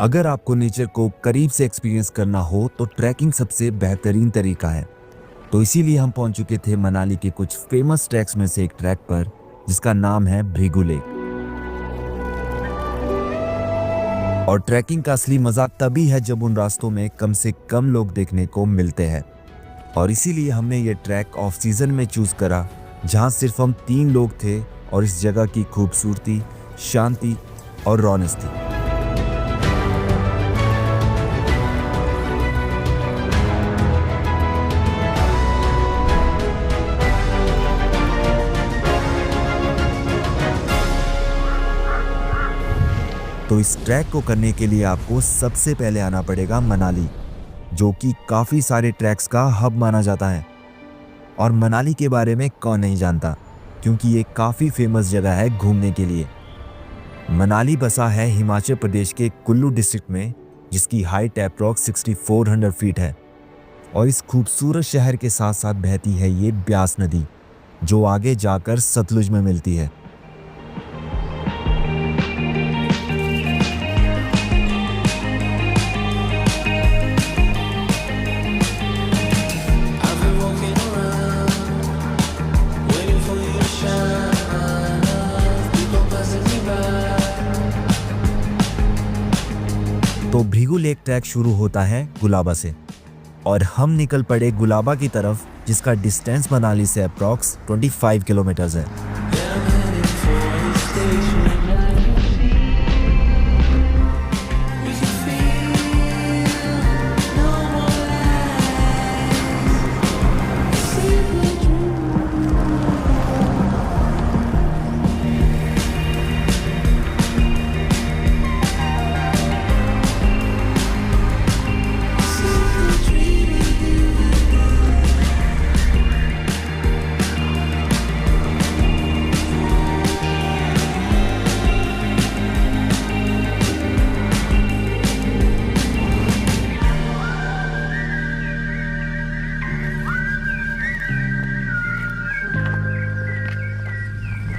अगर आपको नेचर को करीब से एक्सपीरियंस करना हो तो ट्रैकिंग सबसे बेहतरीन तरीका है। तो इसीलिए हम पहुंच चुके थे मनाली के कुछ फेमस ट्रैक्स में से एक ट्रैक पर, जिसका नाम है भृगु लेक। और ट्रैकिंग का असली मजा तभी है जब उन रास्तों में कम से कम लोग देखने को मिलते हैं। और इसीलिए हमने ये ट्रैक ऑफ सीजन में चूज करा, जहां सिर्फ हम 3 लोग थे और इस जगह की खूबसूरती, शांति और रौनक थी। तो इस ट्रैक को करने के लिए आपको सबसे पहले आना पड़ेगा मनाली, जो कि काफ़ी सारे ट्रैक्स का हब माना जाता है। और मनाली के बारे में कौन नहीं जानता, क्योंकि ये काफ़ी फेमस जगह है घूमने के लिए। मनाली बसा है हिमाचल प्रदेश के कुल्लू डिस्ट्रिक्ट में, जिसकी हाइट अप्रॉक्स 6400 फीट है। और इस खूबसूरत शहर के साथ साथ बहती है ये ब्यास नदी, जो आगे जाकर सतलुज में मिलती है। तो भृगु लेक ट्रैक शुरू होता है गुलाबा से और हम निकल पड़े गुलाबा की तरफ, जिसका डिस्टेंस मनाली से अप्रॉक्स 25 किलोमीटर्स है।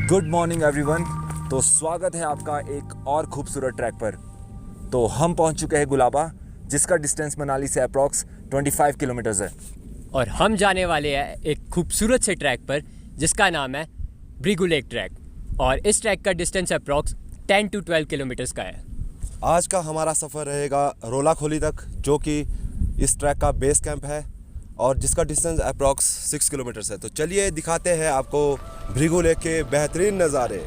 Good morning everyone. तो स्वागत है आपका एक और खूबसूरत ट्रैक पर। तो हम पहुंच चुके हैं गुलाबा, जिसका डिस्टेंस मनाली से अप्रॉक्स 25 किलोमीटर्स है। और हम जाने वाले हैं एक खूबसूरत से ट्रैक पर, जिसका नाम है भृगु लेक ट्रैक। और इस ट्रैक का डिस्टेंस अप्रॉक्स 10 to 12 किलोमीटर्स का है। आज का हमारा सफ़र रहेगा रोलाखोली तक, जो कि इस ट्रैक का बेस कैंप है और जिसका डिस्टेंस अप्रॉक्स 6 किलोमीटर्स है। तो चलिए दिखाते हैं आपको भृगु लेक के बेहतरीन नज़ारे।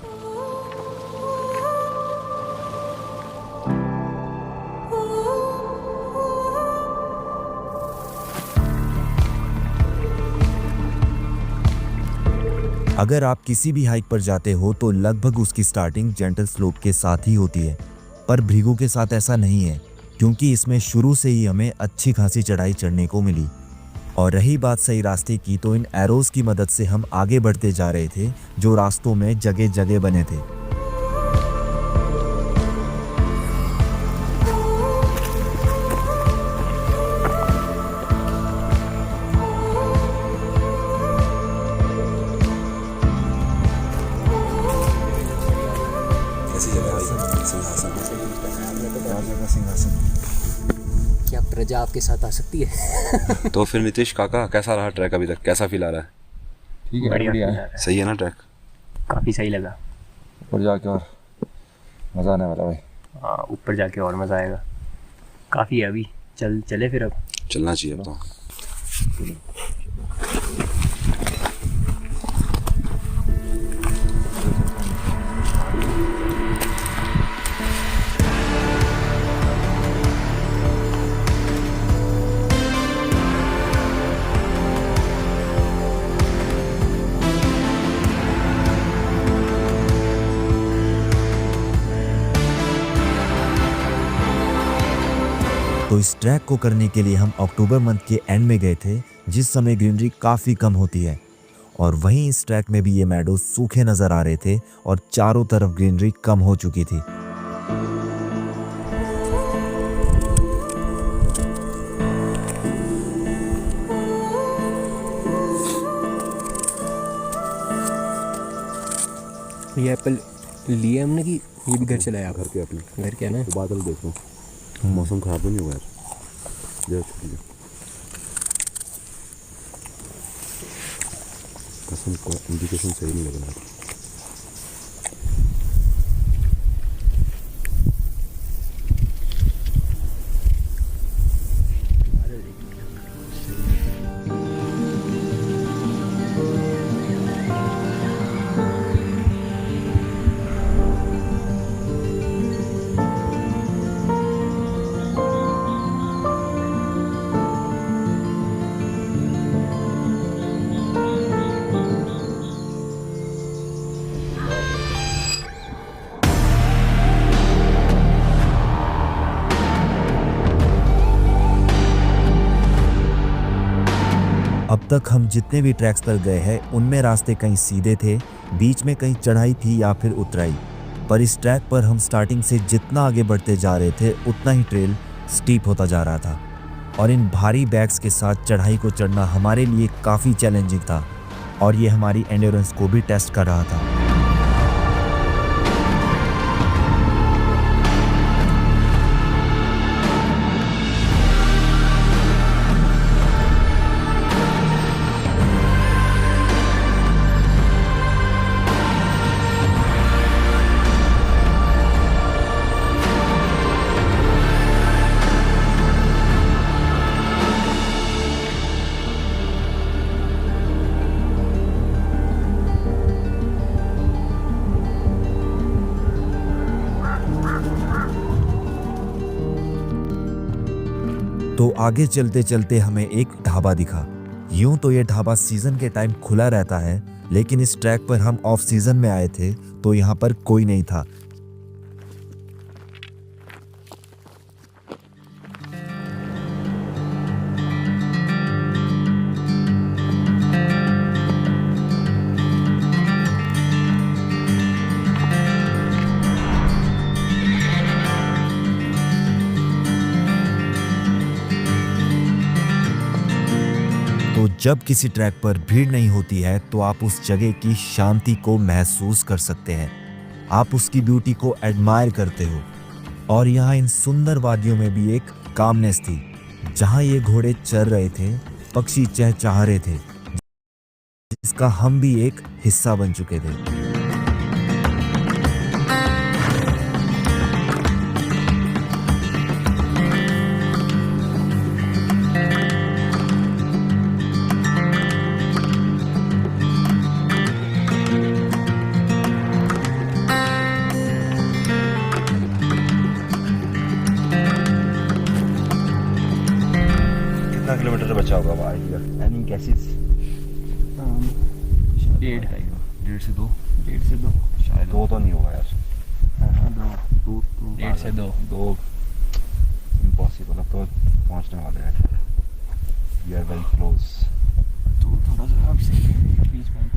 अगर आप किसी भी हाइक पर जाते हो तो लगभग उसकी स्टार्टिंग जेंटल स्लोप के साथ ही होती है, पर भृगु के साथ ऐसा नहीं है, क्योंकि इसमें शुरू से ही हमें अच्छी खासी चढ़ाई चढ़ने को मिली। और रही बात सही रास्ते की, तो इन एरोज की मदद से हम आगे बढ़ते जा रहे थे, जो रास्तों में जगह जगह बने थे। क्या प्रजा आपके साथ आ सकती है? तो फिर नीतीश काका, कैसा रहा ट्रैक अभी तक? कैसा फील आ रहा है? ठीक है, बढ़िया है। सही है ना ट्रैक? काफ़ी सही लगा। ऊपर जाके और मज़ा आने वाला भाई। हाँ, ऊपर जाके और मज़ा आएगा। काफ़ी है अभी। चले फिर अब। चलना चाहिए अब तो। तो इस ट्रैक को करने के लिए हम अक्टूबर मंथ के एंड में गए थे, जिस समय ग्रीनरी काफ़ी कम होती है। और वहीं इस ट्रैक में भी ये मैडो सूखे नज़र आ रहे थे और चारों तरफ ग्रीनरी कम हो चुकी थी। ये एप्पल लिए हमने कि ये भी घर चलाया? घर के अपने घर के है ना। बादल देखो, मौसम ख़राब तो नहीं हुआ यार, ये छोड़िए, कसम को इंडिकेशन सही नहीं लग रहा। अब तक हम जितने भी ट्रैक्स पर गए हैं उनमें रास्ते कहीं सीधे थे, बीच में कहीं चढ़ाई थी या फिर उतराई, पर इस ट्रैक पर हम स्टार्टिंग से जितना आगे बढ़ते जा रहे थे उतना ही ट्रेल स्टीप होता जा रहा था और इन भारी बैग्स के साथ चढ़ाई को चढ़ना हमारे लिए काफ़ी चैलेंजिंग था और ये हमारी एंड्योरेंस को भी टेस्ट कर रहा था। तो आगे चलते चलते हमें एक ढाबा दिखा। यूं तो ये ढाबा सीजन के टाइम खुला रहता है, लेकिन इस ट्रैक पर हम ऑफ सीजन में आए थे तो यहाँ पर कोई नहीं था। तो जब किसी ट्रैक पर भीड़ नहीं होती है तो आप उस जगह की शांति को महसूस कर सकते हैं, आप उसकी ब्यूटी को एडमायर करते हो। और यहाँ इन सुंदर वादियों में भी एक कामनेस थी, जहाँ ये घोड़े चर रहे थे, पक्षी चहचहा रहे थे, जिसका हम भी एक हिस्सा बन चुके थे। कितना किलोमीटर बचा होगा अब आइडिया? Any guesses? 1.5 से 2, 1.5 से 2 शायद 2 तो नहीं होगा यार। 1.5 से 2 इम्पॉसिबल। अब तो पहुंचने वाले हैं, वी आर वेरी क्लोज। तो थोड़ा सा आपसे बीच में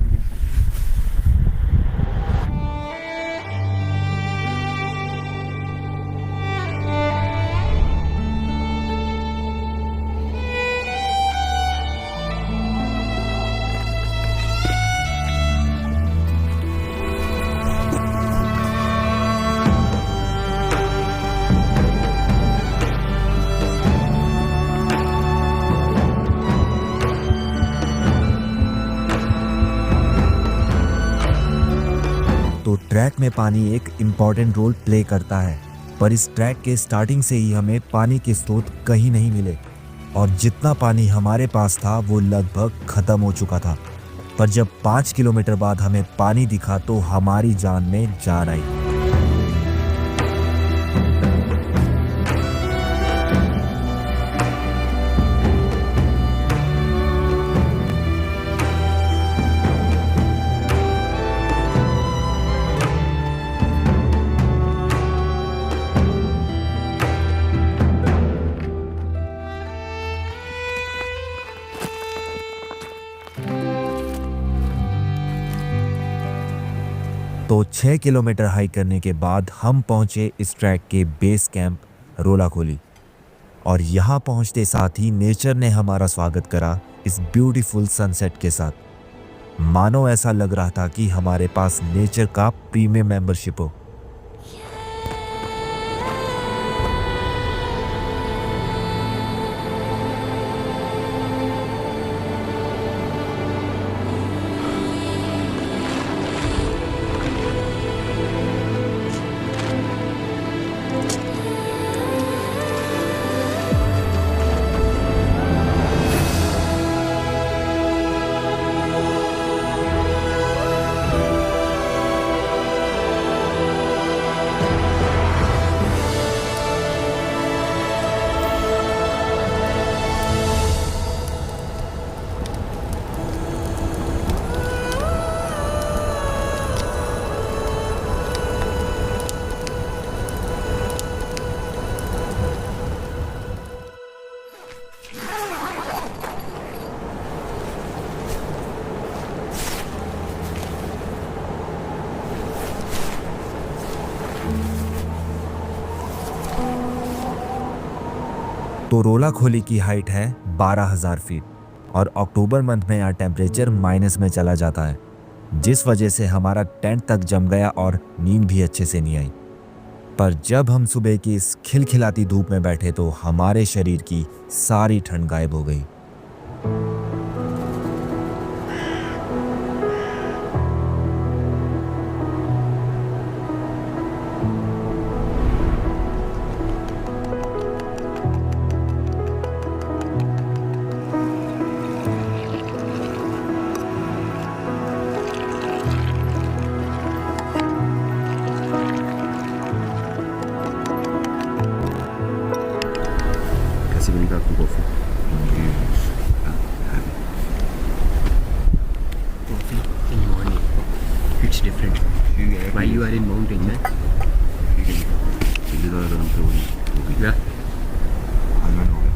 तो ट्रैक में पानी एक इम्पॉर्टेंट रोल प्ले करता है, पर इस ट्रैक के स्टार्टिंग से ही हमें पानी के स्रोत कहीं नहीं मिले और जितना पानी हमारे पास था वो लगभग खत्म हो चुका था। पर जब 5 किलोमीटर बाद हमें पानी दिखा तो हमारी जान में जान आई। तो 6 किलोमीटर हाइक करने के बाद हम पहुंचे इस ट्रैक के बेस कैंप रोलाखोली और यहाँ पहुंचते साथ ही नेचर ने हमारा स्वागत करा इस ब्यूटीफुल सनसेट के साथ। मानो ऐसा लग रहा था कि हमारे पास नेचर का प्रीमियम मेंबरशिप हो। तो रोला खोली की हाइट है 12,000 फीट और अक्टूबर मंथ में यहाँ टेम्परेचर माइनस में चला जाता है, जिस वजह से हमारा टेंट तक जम गया और नींद भी अच्छे से नहीं आई। पर जब हम सुबह की इस खिलखिलाती धूप में बैठे तो हमारे शरीर की सारी ठंड गायब हो गई। कैसी बनी आपकी coffee? Coffee in morning, it's different. While you are in mountain, na? जल्दी ज़्यादा गर्म से हो गई। Yeah. अनमेन हो गया।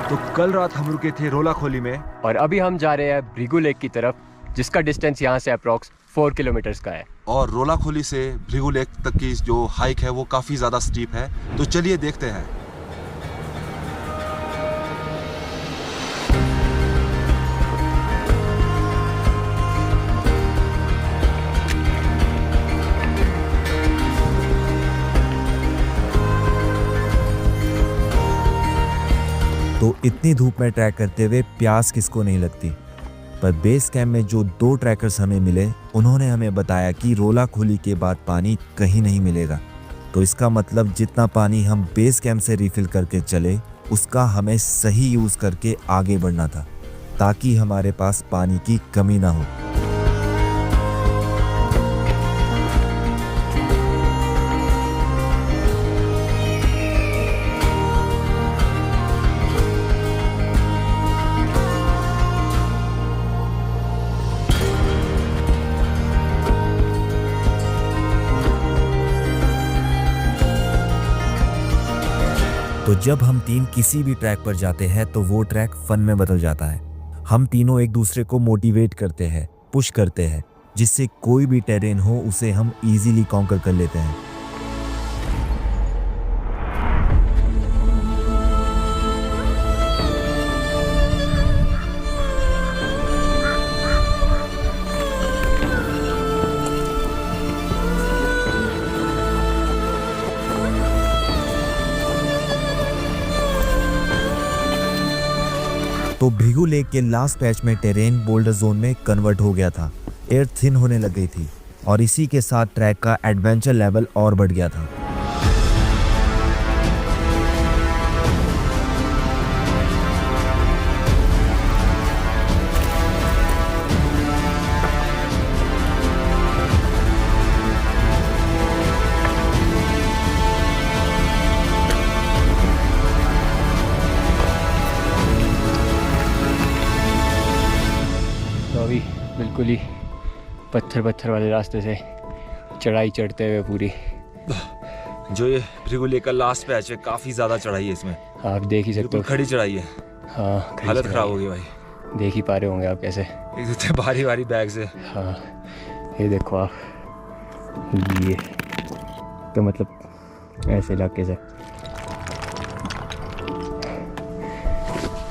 तो कल रात हम रुके थे रोला खोली में और अभी हम जा रहे हैं भृगु लेक की तरफ, जिसका डिस्टेंस यहाँ से अप्रॉक्स 4 किलोमीटर्स का है। और रोला खोली से भृगु लेक तक की जो हाइक है वो काफ़ी ज़्यादा स्टीप है, तो चलिए देखते हैं। तो इतनी धूप में ट्रैक करते हुए प्यास किसको नहीं लगती। पर बेस कैंप में जो 2 ट्रैकर्स हमें मिले, उन्होंने हमें बताया कि रोला खोली के बाद पानी कहीं नहीं मिलेगा। तो इसका मतलब जितना पानी हम बेस कैंप से रिफिल करके चले, उसका हमें सही यूज़ करके आगे बढ़ना था, ताकि हमारे पास पानी की कमी ना हो। तो जब हम 3 किसी भी ट्रैक पर जाते हैं तो वो ट्रैक फन में बदल जाता है। हम तीनों एक दूसरे को मोटिवेट करते हैं, पुश करते हैं, जिससे कोई भी टेरेन हो उसे हम इजीली कॉन्कर कर लेते हैं। तो भृगु लेक के लास्ट पैच में टेरेन बोल्डर जोन में कन्वर्ट हो गया था, एयर थिन होने लग गई थी और इसी के साथ ट्रैक का एडवेंचर लेवल और बढ़ गया था। अभी बिल्कुल ही पत्थर वाले रास्ते से चढ़ाई चढ़ते हुए पूरी। जो ये भृगु लेक का लास्ट पैच है, काफ़ी ज़्यादा चढ़ाई है इसमें। आप देख ही सकते बिल्कुल हो, खड़ी चढ़ाई है। हाँ हालत ख़राब हो गई भाई। देख ही पा रहे होंगे आप कैसे। एक तो भारी भारी बैग से। हाँ ये देखो आप, ये तो मतलब ऐसे इलाके से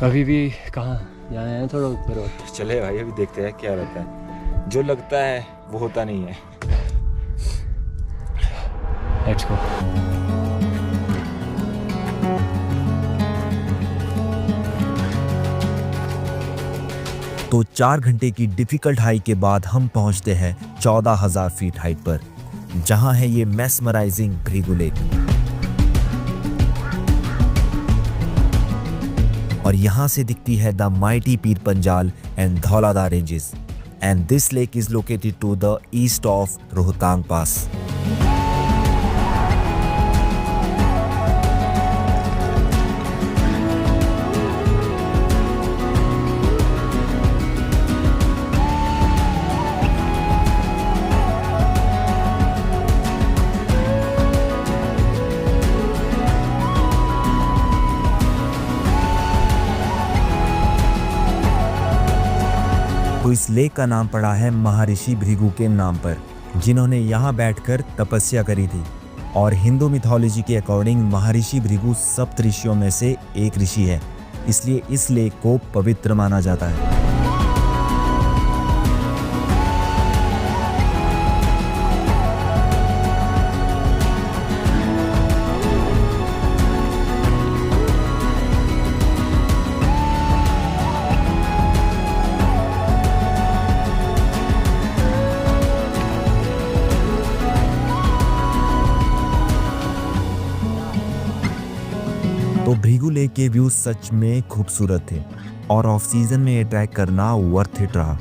अभी भी कहाँ जाना है, थोड़ा ऊपर और। चले भाई, अभी देखते हैं क्या रहता है। जो लगता है वो होता नहीं है। Let's go. तो 4 घंटे की डिफिकल्ट हाइक के बाद हम पहुंचते हैं 14,000 फीट हाइट पर, जहां है ये मेस्मराइजिंग भृगु लेक। और यहां से दिखती है the mighty Pir Panjal and Dhauladhar ranges. and this lake is located to the east of Rohtang Pass. तो इस लेक का नाम पड़ा है महर्षि भृगु के नाम पर, जिन्होंने यहाँ बैठकर तपस्या करी थी। और हिंदू मिथोलॉजी के अकॉर्डिंग महर्षि भृगु सप्त ऋषियों में से एक ऋषि है, इसलिए इस लेक को पवित्र माना जाता है। तो भृगु लेक के व्यू सच में खूबसूरत थे और ऑफ सीजन में ये ट्रैक करना वर्थ इट रहा,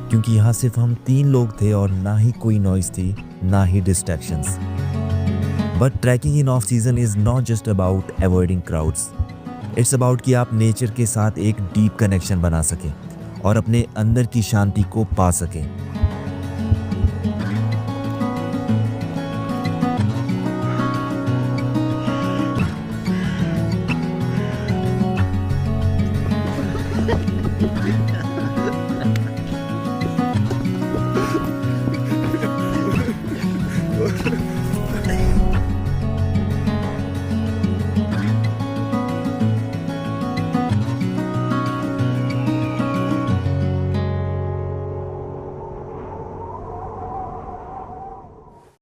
क्योंकि यहाँ सिर्फ हम 3 लोग थे और ना ही कोई नॉइज थी, ना ही distractions. But trekking in off season is not just about avoiding crowds, it's about कि आप नेचर के साथ एक डीप कनेक्शन बना सकें और अपने अंदर की शांति को पा सकें।